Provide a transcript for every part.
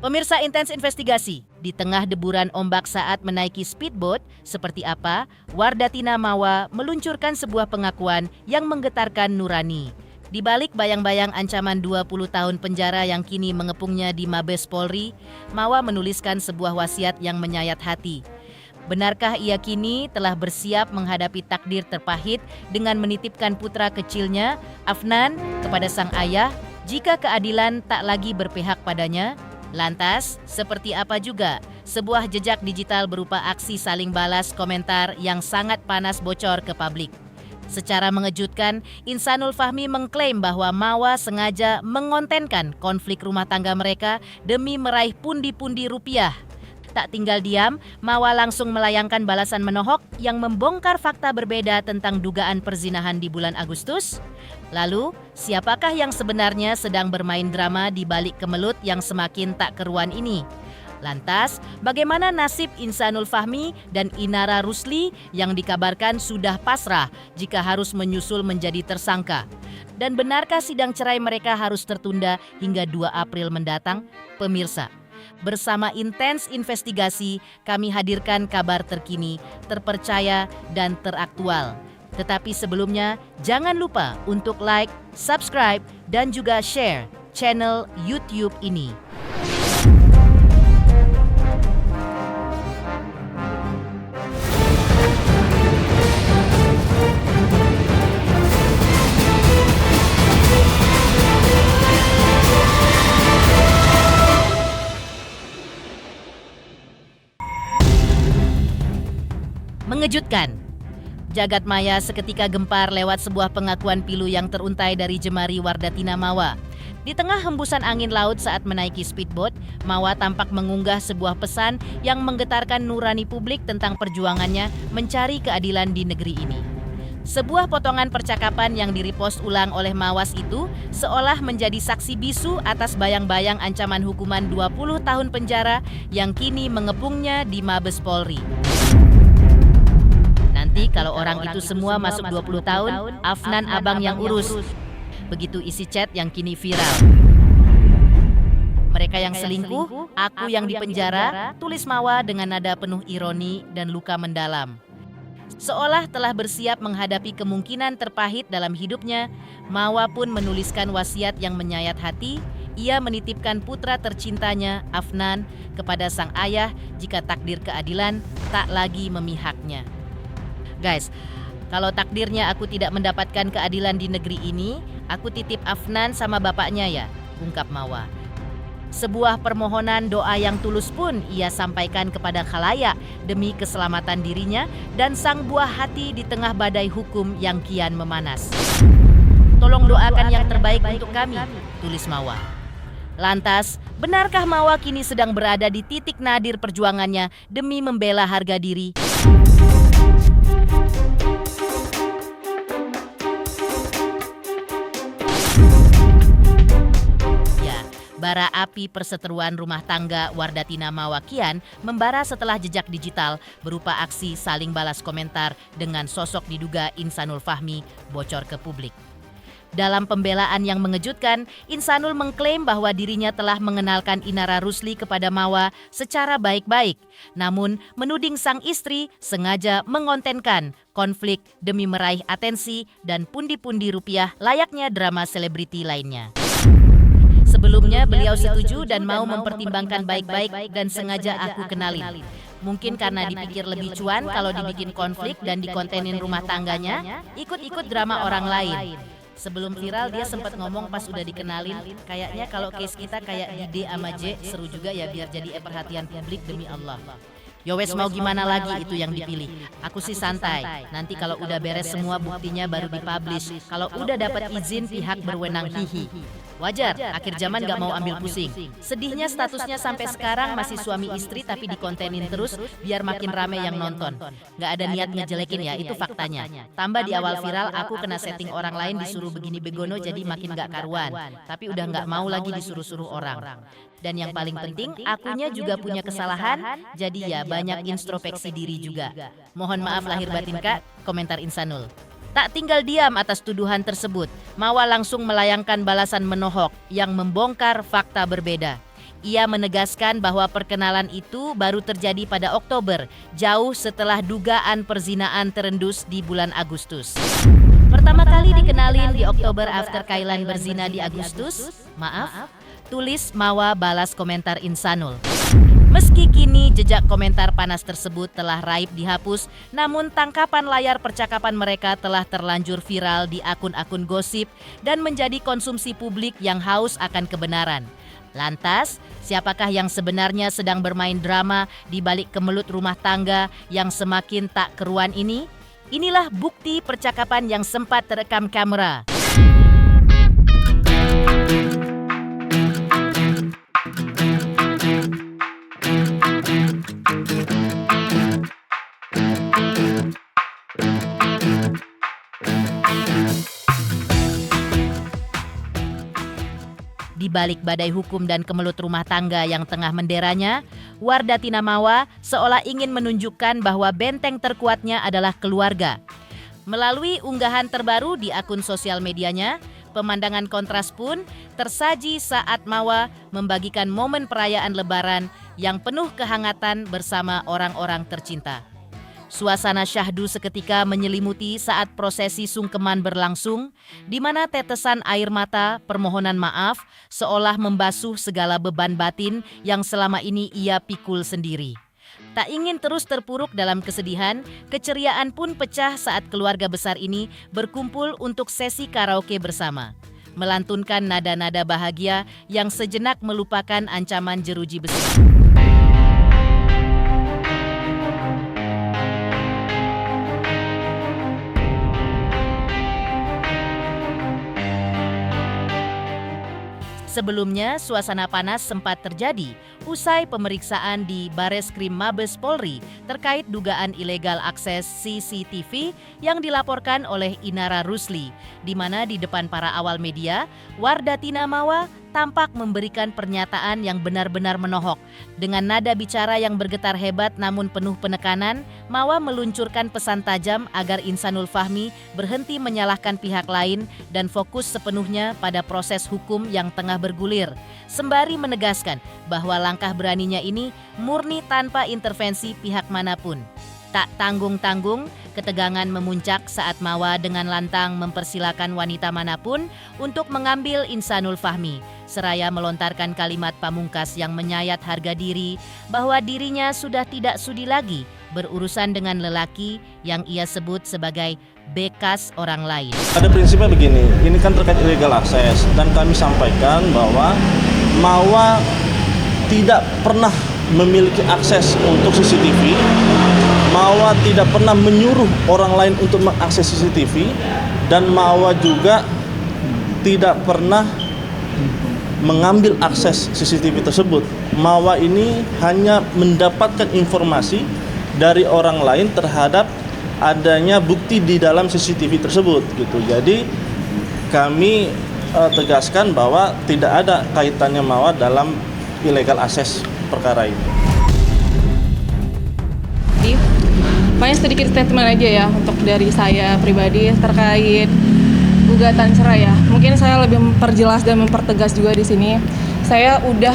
Pemirsa Intens Investigasi, di tengah deburan ombak saat menaiki speedboat, seperti apa Wardatina Mawa meluncurkan sebuah pengakuan yang menggetarkan nurani. Di balik bayang-bayang ancaman 20 tahun penjara yang kini mengepungnya di Mabes Polri, Mawa menuliskan sebuah wasiat yang menyayat hati. Benarkah ia kini telah bersiap menghadapi takdir terpahit dengan menitipkan putra kecilnya, Afnan, kepada sang ayah jika keadilan tak lagi berpihak padanya? Lantas, seperti apa juga sebuah jejak digital berupa aksi saling balas komentar yang sangat panas bocor ke publik? Secara mengejutkan, Insanul Fahmi mengklaim bahwa Mawa sengaja mengontenkan konflik rumah tangga mereka demi meraih pundi-pundi rupiah. Tak tinggal diam, Mawa langsung melayangkan balasan menohok yang membongkar fakta berbeda tentang dugaan perzinahan di bulan Agustus. Lalu, siapakah yang sebenarnya sedang bermain drama di balik kemelut yang semakin tak keruan ini? Lantas, bagaimana nasib Insanul Fahmi dan Inara Rusli yang dikabarkan sudah pasrah jika harus menyusul menjadi tersangka? Dan benarkah sidang cerai mereka harus tertunda hingga 2 April mendatang? Pemirsa, bersama Intens Investigasi, kami hadirkan kabar terkini, terpercaya, dan teraktual. Tetapi sebelumnya, jangan lupa untuk like, subscribe, dan juga share channel YouTube ini. Mengejutkan. Jagat maya seketika gempar lewat sebuah pengakuan pilu yang teruntai dari jemari Wardatina Mawa. Di tengah hembusan angin laut saat menaiki speedboat, Mawa tampak mengunggah sebuah pesan yang menggetarkan nurani publik tentang perjuangannya mencari keadilan di negeri ini. Sebuah potongan percakapan yang direpost ulang oleh Mawas itu seolah menjadi saksi bisu atas bayang-bayang ancaman hukuman 20 tahun penjara yang kini mengepungnya di Mabes Polri. Nanti kalau orang itu semua masuk 20 tahun, Afnan abang yang urus. Begitu isi chat yang kini viral. Mereka yang selingkuh, aku yang dipenjara, tulis Mawa dengan nada penuh ironi dan luka mendalam. Seolah telah bersiap menghadapi kemungkinan terpahit dalam hidupnya, Mawa pun menuliskan wasiat yang menyayat hati. Ia menitipkan putra tercintanya, Afnan, kepada sang ayah jika takdir keadilan tak lagi memihaknya. Guys, kalau takdirnya aku tidak mendapatkan keadilan di negeri ini, aku titip Afnan sama bapaknya ya, ungkap Mawa. Sebuah permohonan doa yang tulus pun ia sampaikan kepada khalayak demi keselamatan dirinya dan sang buah hati di tengah badai hukum yang kian memanas. Tolong doakan yang terbaik untuk kami, tulis Mawa. Lantas, benarkah Mawa kini sedang berada di titik nadir perjuangannya demi membela harga diri? Bara api perseteruan rumah tangga Wardatina Mawa kian membara setelah jejak digital berupa aksi saling balas komentar dengan sosok diduga Insanul Fahmi bocor ke publik. Dalam pembelaan yang mengejutkan, Insanul mengklaim bahwa dirinya telah mengenalkan Inara Rusli kepada Mawa secara baik-baik, namun menuding sang istri sengaja mengontenkan konflik demi meraih atensi dan pundi-pundi rupiah layaknya drama selebriti lainnya. Sebelumnya beliau setuju dan mau mempertimbangkan baik-baik dan sengaja aku kenalin. Mungkin karena dipikir lebih cuan kalau dibikin konflik dan dikontenin rumah tangganya, ikut-ikut drama orang lain. Sebelum viral dia sempat ngomong pas udah dikenalin, kayaknya kalau case kita kayak di D sama J seru juga ya biar jadi perhatian publik demi Allah. Yowes mau gimana lagi itu yang dipilih. Aku sih santai. Nanti kalau udah beres semua buktinya baru dipublish. Kalau udah dapat izin pihak berwenang hihi. Wajar, akhir zaman gak mau ambil pusing. Sedihnya statusnya sampai sekarang masih suami istri tapi dikontenin terus biar makin rame yang nonton. Gak ada niat ngejelekin ya, itu faktanya. Tambah di awal viral aku kena setting orang lain disuruh begini begono jadi makin gak karuan. Tapi udah gak mau lagi disuruh-suruh orang. Dan yang paling penting, akunya juga punya kesalahan, jadi ya banyak introspeksi diri juga. Mohon maaf lahir batin Kak, komentar Insanul. Tak tinggal diam atas tuduhan tersebut, Mawa langsung melayangkan balasan menohok yang membongkar fakta berbeda. Ia menegaskan bahwa perkenalan itu baru terjadi pada Oktober, jauh setelah dugaan perzinaan terendus di bulan Agustus. Pertama kali dikenalin di Oktober after Kailan berzina di Agustus, tulis Mawa balas komentar Insanul. Meski kini jejak komentar panas tersebut telah raib dihapus, namun tangkapan layar percakapan mereka telah terlanjur viral di akun-akun gosip dan menjadi konsumsi publik yang haus akan kebenaran. Lantas, siapakah yang sebenarnya sedang bermain drama di balik kemelut rumah tangga yang semakin tak keruan ini? Inilah bukti percakapan yang sempat terekam kamera. Di balik badai hukum dan kemelut rumah tangga yang tengah menderanya, Wardatina Mawa seolah ingin menunjukkan bahwa benteng terkuatnya adalah keluarga. Melalui unggahan terbaru di akun sosial medianya, pemandangan kontras pun tersaji saat Mawa membagikan momen perayaan Lebaran yang penuh kehangatan bersama orang-orang tercinta. Suasana syahdu seketika menyelimuti saat prosesi sungkeman berlangsung, di mana tetesan air mata permohonan maaf seolah membasuh segala beban batin yang selama ini ia pikul sendiri. Tak ingin terus terpuruk dalam kesedihan, keceriaan pun pecah saat keluarga besar ini berkumpul untuk sesi karaoke bersama, melantunkan nada-nada bahagia yang sejenak melupakan ancaman jeruji besi. Sebelumnya, suasana panas sempat terjadi usai pemeriksaan di Bareskrim Mabes Polri terkait dugaan ilegal akses CCTV yang dilaporkan oleh Inara Rusli, di mana di depan para awal media, Wardatina Mawa tampak memberikan pernyataan yang benar-benar menohok. Dengan nada bicara yang bergetar hebat namun penuh penekanan, Mawa meluncurkan pesan tajam agar Insanul Fahmi berhenti menyalahkan pihak lain dan fokus sepenuhnya pada proses hukum yang tengah bergulir, sembari menegaskan bahwa langkah beraninya ini murni tanpa intervensi pihak manapun. Tak tanggung-tanggung, ketegangan memuncak saat Mawa dengan lantang mempersilakan wanita manapun untuk mengambil Insanul Fahmi, seraya melontarkan kalimat pamungkas yang menyayat harga diri bahwa dirinya sudah tidak sudi lagi berurusan dengan lelaki yang ia sebut sebagai bekas orang lain. Pada prinsipnya begini, ini kan terkait illegal access dan kami sampaikan bahwa Mawa tidak pernah memiliki akses untuk CCTV. Mawa tidak pernah menyuruh orang lain untuk mengakses CCTV dan Mawa juga tidak pernah mengambil akses CCTV tersebut. Mawa ini hanya mendapatkan informasi dari orang lain terhadap adanya bukti di dalam CCTV tersebut gitu. Jadi kami tegaskan bahwa tidak ada kaitannya Mawa dalam illegal access perkara ini. Paling sedikit statement aja ya untuk dari saya pribadi terkait gugatan cerai ya. Mungkin saya lebih memperjelas dan mempertegas juga di sini. Saya udah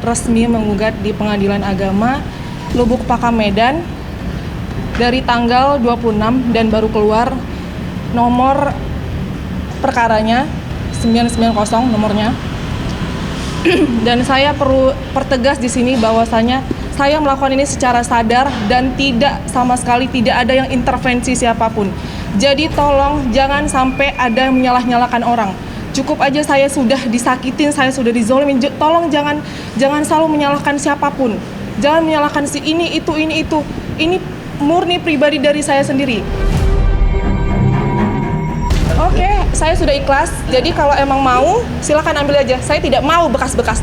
resmi menggugat di Pengadilan Agama Lubuk Pakam Medan dari tanggal 26 dan baru keluar nomor perkaranya 990 nomornya. Dan saya perlu pertegas di sini bahwasanya saya melakukan ini secara sadar dan sama sekali tidak ada yang intervensi siapapun. Jadi tolong jangan sampai ada yang menyalah-nyalahkan orang. Cukup aja saya sudah disakitin, saya sudah dizolimin. Tolong jangan selalu menyalahkan siapapun. Jangan menyalahkan si ini itu. Ini murni pribadi dari saya sendiri. Oke, saya sudah ikhlas. Jadi kalau emang mau, silakan ambil aja. Saya tidak mau bekas-bekas.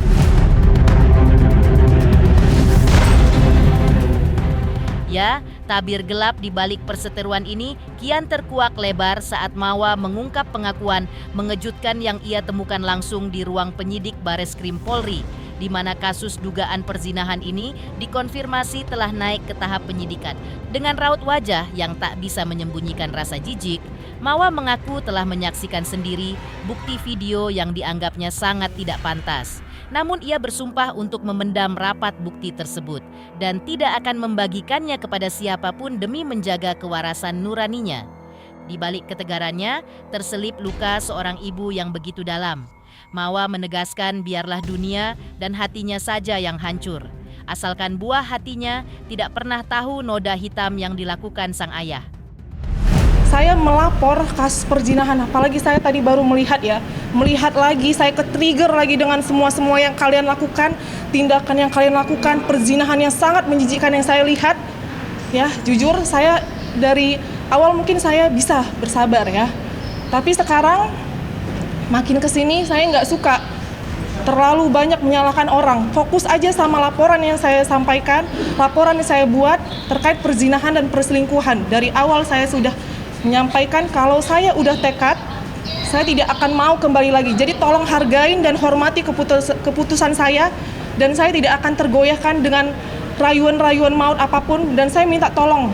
Ya, tabir gelap di balik perseteruan ini kian terkuak lebar saat Mawa mengungkap pengakuan mengejutkan yang ia temukan langsung di ruang penyidik Bareskrim Polri, di mana kasus dugaan perzinahan ini dikonfirmasi telah naik ke tahap penyidikan. Dengan raut wajah yang tak bisa menyembunyikan rasa jijik, Mawa mengaku telah menyaksikan sendiri bukti video yang dianggapnya sangat tidak pantas. Namun ia bersumpah untuk memendam rapat bukti tersebut dan tidak akan membagikannya kepada siapapun demi menjaga kewarasan nuraninya. Di balik ketegarannya, terselip luka seorang ibu yang begitu dalam. Mawa menegaskan biarlah dunia dan hatinya saja yang hancur. Asalkan buah hatinya tidak pernah tahu noda hitam yang dilakukan sang ayah. Saya melapor kasus perzinahan, apalagi saya tadi baru melihat lagi, saya ke-trigger lagi dengan semua yang kalian lakukan, tindakan yang kalian lakukan, perzinahan yang sangat menjijikkan yang saya lihat. Ya, jujur saya dari awal mungkin saya bisa bersabar ya, tapi sekarang makin kesini saya nggak suka. Terlalu banyak menyalahkan orang. Fokus aja sama laporan yang saya sampaikan, laporan yang saya buat terkait perzinahan dan perselingkuhan. Dari awal saya sudah menyampaikan kalau saya udah tekad, saya tidak akan mau kembali lagi. Jadi tolong hargain dan hormati keputusan saya, dan saya tidak akan tergoyahkan dengan rayuan-rayuan maut apapun, dan saya minta tolong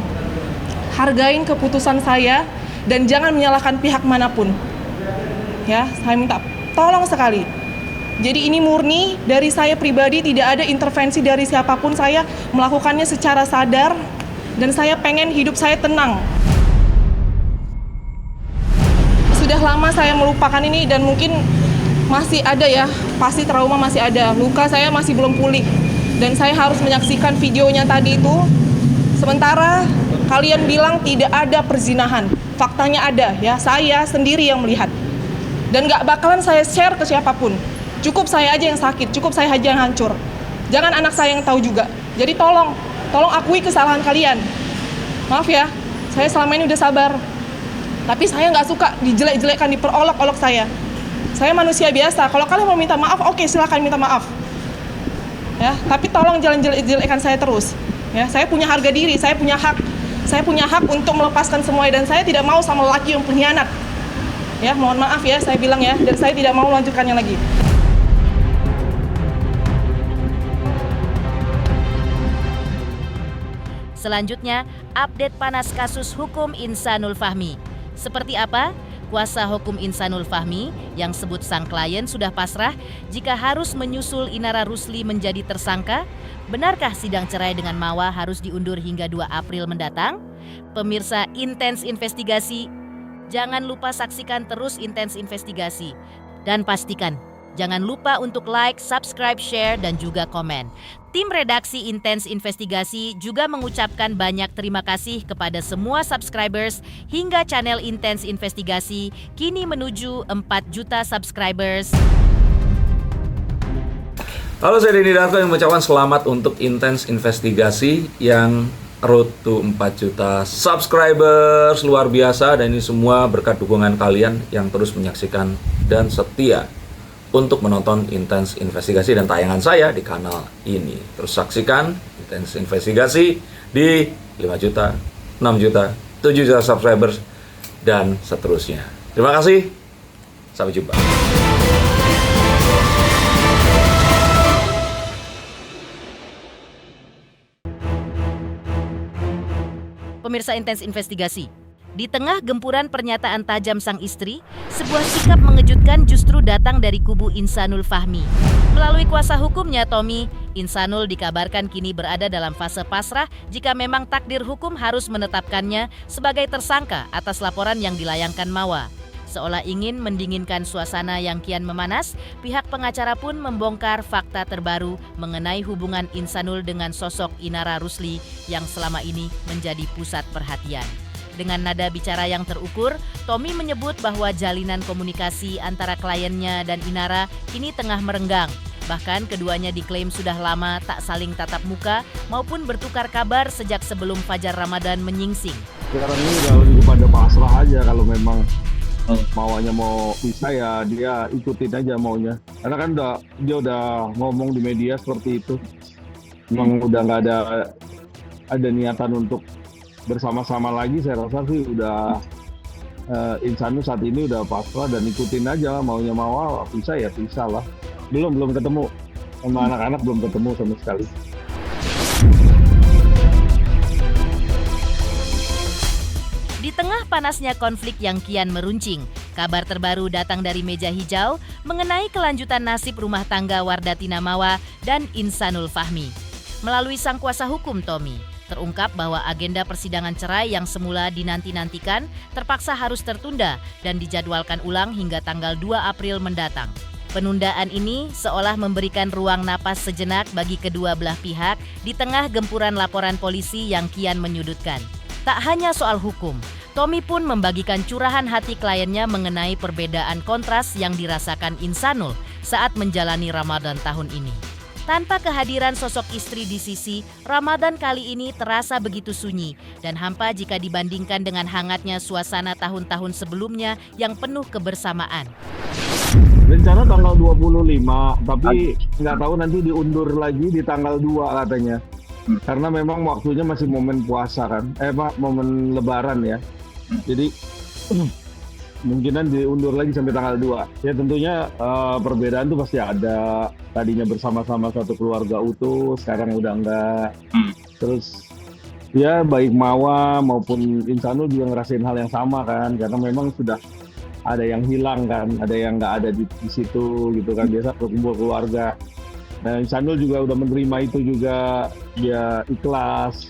hargain keputusan saya dan jangan menyalahkan pihak manapun. Ya, saya minta tolong sekali. Jadi ini murni dari saya pribadi, tidak ada intervensi dari siapapun. Saya melakukannya secara sadar dan saya pengen hidup saya tenang. Sudah lama saya melupakan ini dan mungkin masih ada ya, pasti trauma masih ada. Luka saya masih belum pulih dan saya harus menyaksikan videonya tadi itu. Sementara kalian bilang tidak ada perzinahan, faktanya ada ya, saya sendiri yang melihat. Dan gak bakalan saya share ke siapapun. Cukup saya aja yang sakit, cukup saya aja yang hancur. Jangan anak saya yang tahu juga. Jadi tolong akui kesalahan kalian. Maaf ya, saya selama ini udah sabar. Tapi saya nggak suka dijelek-jelekkan, diperolok-olok saya. Saya manusia biasa. Kalau kalian mau minta maaf, oke, silakan minta maaf. Ya, tapi tolong jangan jelek-jelekkan saya terus. Ya, saya punya harga diri, saya punya hak. Saya punya hak untuk melepaskan semuanya dan saya tidak mau sama lelaki yang pengkhianat. Ya, mohon maaf ya, saya bilang ya, dan saya tidak mau melanjutkannya lagi. Selanjutnya, update panas kasus hukum Insanul Fahmi. Seperti apa? Kuasa hukum Insanul Fahmi yang sebut sang klien sudah pasrah jika harus menyusul Inara Rusli menjadi tersangka. Benarkah sidang cerai dengan Mawa harus diundur hingga 2 April mendatang? Pemirsa Intens Investigasi, jangan lupa saksikan terus Intens Investigasi. Dan pastikan, jangan lupa untuk like, subscribe, share, dan juga komen. Tim redaksi Intens Investigasi juga mengucapkan banyak terima kasih kepada semua subscribers hingga channel Intens Investigasi kini menuju 4 juta subscribers. Halo, saya Denny Darto yang mengucapkan selamat untuk Intens Investigasi yang road to 4 juta subscribers. Luar biasa, dan ini semua berkat dukungan kalian yang terus menyaksikan dan setia untuk menonton Intens Investigasi dan tayangan saya di kanal ini. Terus saksikan Intens Investigasi di 5 juta, 6 juta, 7 juta subscribers, dan seterusnya. Terima kasih, sampai jumpa. Pemirsa Intens Investigasi, di tengah gempuran pernyataan tajam sang istri, sebuah sikap mengejutkan justru datang dari kubu Insanul Fahmi. Melalui kuasa hukumnya Tommy, Insanul dikabarkan kini berada dalam fase pasrah jika memang takdir hukum harus menetapkannya sebagai tersangka atas laporan yang dilayangkan Mawa. Seolah ingin mendinginkan suasana yang kian memanas, pihak pengacara pun membongkar fakta terbaru mengenai hubungan Insanul dengan sosok Inara Rusli yang selama ini menjadi pusat perhatian. Dengan nada bicara yang terukur, Tommy menyebut bahwa jalinan komunikasi antara kliennya dan Inara kini tengah merenggang. Bahkan keduanya diklaim sudah lama tak saling tatap muka maupun bertukar kabar sejak sebelum Fajar Ramadan menyingsing. Sekarang ini udah lebih kepada pasrah aja. Kalau memang maunya mau pisah ya dia ikutin aja maunya. Karena kan dia udah ngomong di media seperti itu. Memang udah nggak ada niatan untuk bersama-sama lagi. Saya rasa sih udah Insanul saat ini udah pasrah dan ikutin aja maunya Mawa, pisah ya pisah lah. Belum ketemu sama anak-anak, belum ketemu sama sekali. Di tengah panasnya konflik yang kian meruncing, Kabar terbaru datang dari Meja Hijau mengenai kelanjutan nasib rumah tangga Wardatina Mawa dan Insanul Fahmi. Melalui sang kuasa hukum Tommy, terungkap bahwa agenda persidangan cerai yang semula dinanti-nantikan terpaksa harus tertunda dan dijadwalkan ulang hingga tanggal 2 April mendatang. Penundaan ini seolah memberikan ruang napas sejenak bagi kedua belah pihak di tengah gempuran laporan polisi yang kian menyudutkan. Tak hanya soal hukum, Tommy pun membagikan curahan hati kliennya mengenai perbedaan kontras yang dirasakan Insanul saat menjalani Ramadan tahun ini. Tanpa kehadiran sosok istri di sisi, Ramadan kali ini terasa begitu sunyi dan hampa jika dibandingkan dengan hangatnya suasana tahun-tahun sebelumnya yang penuh kebersamaan. Rencana tanggal 25, tapi nggak tahu nanti diundur lagi di tanggal 2 katanya. Karena memang waktunya masih momen puasa kan, momen lebaran ya. Jadi mungkinan diundur lagi sampai tanggal 2. Ya tentunya perbedaan tuh pasti ada. Tadinya bersama-sama satu keluarga utuh, sekarang udah enggak. Terus ya baik Mawa maupun Insanul juga ngerasain hal yang sama kan, karena memang sudah ada yang hilang kan, ada yang nggak ada di situ gitu kan, biasa berkumpul keluarga. Nah Insanul juga udah menerima itu juga, dia ikhlas.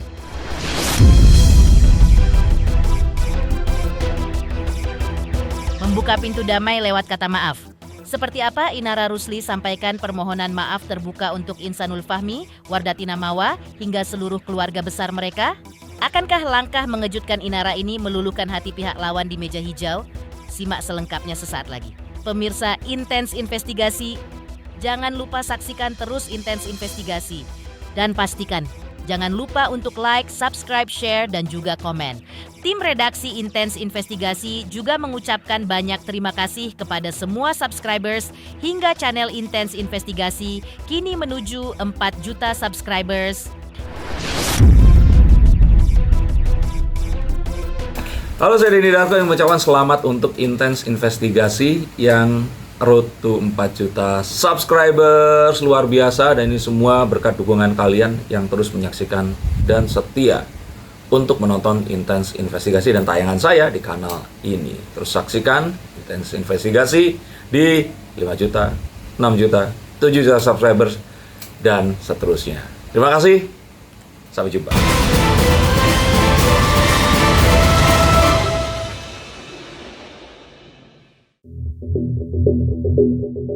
Membuka pintu damai lewat kata maaf. Seperti apa Inara Rusli sampaikan permohonan maaf terbuka untuk Insanul Fahmi, Wardatina Mawa, hingga seluruh keluarga besar mereka? Akankah langkah mengejutkan Inara ini meluluhkan hati pihak lawan di Meja Hijau? Simak selengkapnya sesaat lagi. Pemirsa Intens Investigasi, jangan lupa saksikan terus Intens Investigasi. Dan pastikan, jangan lupa untuk like, subscribe, share, dan juga komen. Tim redaksi Intens Investigasi juga mengucapkan banyak terima kasih kepada semua subscribers hingga channel Intens Investigasi kini menuju 4 juta subscribers. Halo, saya Denny Darko yang mengucapkan selamat untuk Intens Investigasi yang road to 4 juta subscribers, luar biasa, dan ini semua berkat dukungan kalian yang terus menyaksikan dan setia untuk menonton Intens Investigasi dan tayangan saya di kanal ini. Terus saksikan Intens Investigasi di 5 juta, 6 juta, 7 juta subscribers, dan seterusnya. Terima kasih, sampai jumpa.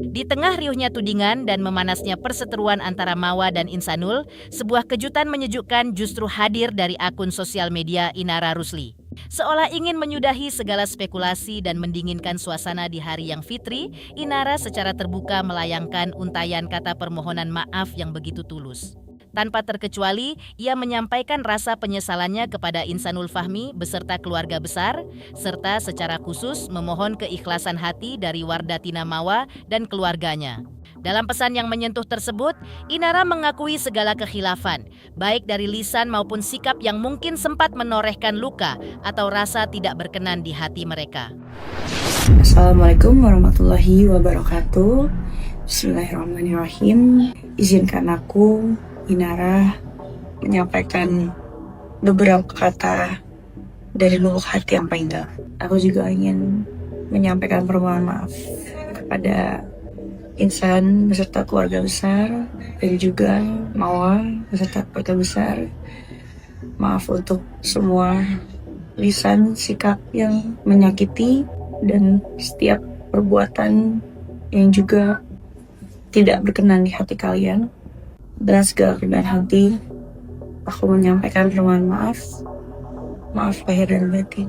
Di tengah riuhnya tudingan dan memanasnya perseteruan antara Mawa dan Insanul, sebuah kejutan menyejukkan justru hadir dari akun sosial media Inara Rusli. Seolah ingin menyudahi segala spekulasi dan mendinginkan suasana di hari yang fitri, Inara secara terbuka melayangkan untayan kata permohonan maaf yang begitu tulus. Tanpa terkecuali, ia menyampaikan rasa penyesalannya kepada Insanul Fahmi beserta keluarga besar, serta secara khusus memohon keikhlasan hati dari Wardatina Mawa dan keluarganya. Dalam pesan yang menyentuh tersebut, Inara mengakui segala kekhilafan, baik dari lisan maupun sikap yang mungkin sempat menorehkan luka atau rasa tidak berkenan di hati mereka. Assalamualaikum warahmatullahi wabarakatuh. Bismillahirrahmanirrahim. Izinkan aku, Inara, menyampaikan beberapa kata dari lubuk hati yang paling dalam. Aku juga ingin menyampaikan permohonan maaf kepada Insan beserta keluarga besar dan juga Mawa beserta keluarga besar. Maaf untuk semua lisan, sikap yang menyakiti dan setiap perbuatan yang juga tidak berkenan di hati kalian. Dengan segala kerendahan hati, aku menyampaikan permohonan maaf. Maaf lahir dan batin.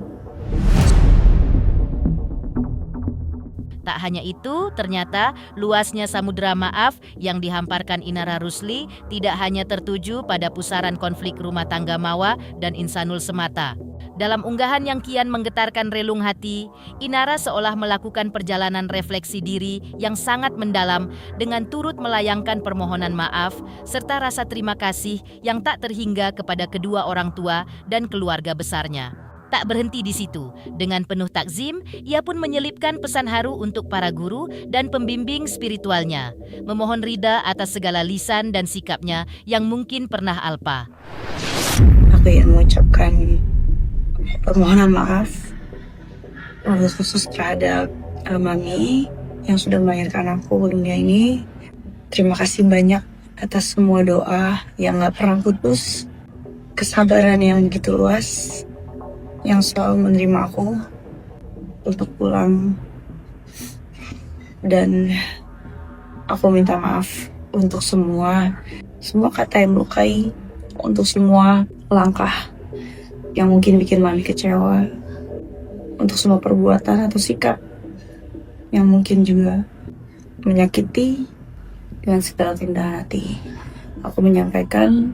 Tak hanya itu, ternyata luasnya samudera maaf yang dihamparkan Inara Rusli tidak hanya tertuju pada pusaran konflik rumah tangga Mawa dan Insanul semata. Dalam unggahan yang kian menggetarkan relung hati, Inara seolah melakukan perjalanan refleksi diri yang sangat mendalam dengan turut melayangkan permohonan maaf serta rasa terima kasih yang tak terhingga kepada kedua orang tua dan keluarga besarnya. Tak berhenti di situ, dengan penuh takzim, ia pun menyelipkan pesan haru untuk para guru dan pembimbing spiritualnya, memohon ridha atas segala lisan dan sikapnya yang mungkin pernah alpa. Aku yang mengucapkan permohonan maaf wabil khusus terhadap Mami yang sudah melahirkan aku ke dunia ini. Terima kasih banyak atas semua doa yang gak pernah putus, kesabaran yang begitu luas, yang selalu menerima aku untuk pulang. Dan aku minta maaf untuk semua kata yang melukai, untuk semua langkah yang mungkin bikin Mami kecewa, untuk semua perbuatan atau sikap yang mungkin juga menyakiti. Dengan segala kerendahan hati, aku menyampaikan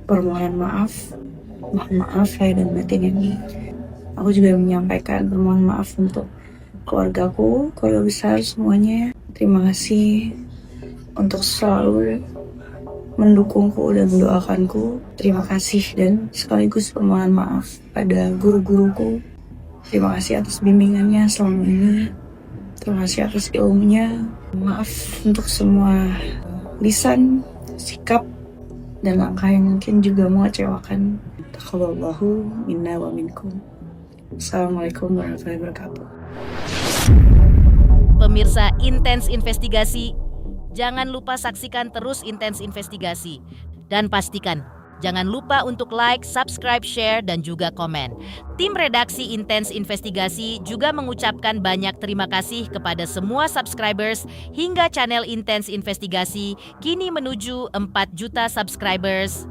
permohonan maaf, mohon maaf lahir dan batin ini. Aku juga menyampaikan permohonan maaf untuk keluargaku, keluarga besar semuanya. Terima kasih untuk selalu mendukungku dan mendoakanku. Terima kasih dan sekaligus permohonan maaf pada guru-guruku. Terima kasih atas bimbingannya selama ini. Terima kasih atas ilmunya. Maaf untuk semua lisan, sikap, dan langkah yang mungkin juga mengecewakan. Taqabbalallahu minna wa minkum. Assalamualaikum warahmatullahi wabarakatuh. Pemirsa Intens Investigasi, jangan lupa saksikan terus Intens Investigasi. Dan pastikan, jangan lupa untuk like, subscribe, share, dan juga komen. Tim redaksi Intens Investigasi juga mengucapkan banyak terima kasih kepada semua subscribers hingga channel Intens Investigasi kini menuju 4 juta subscribers.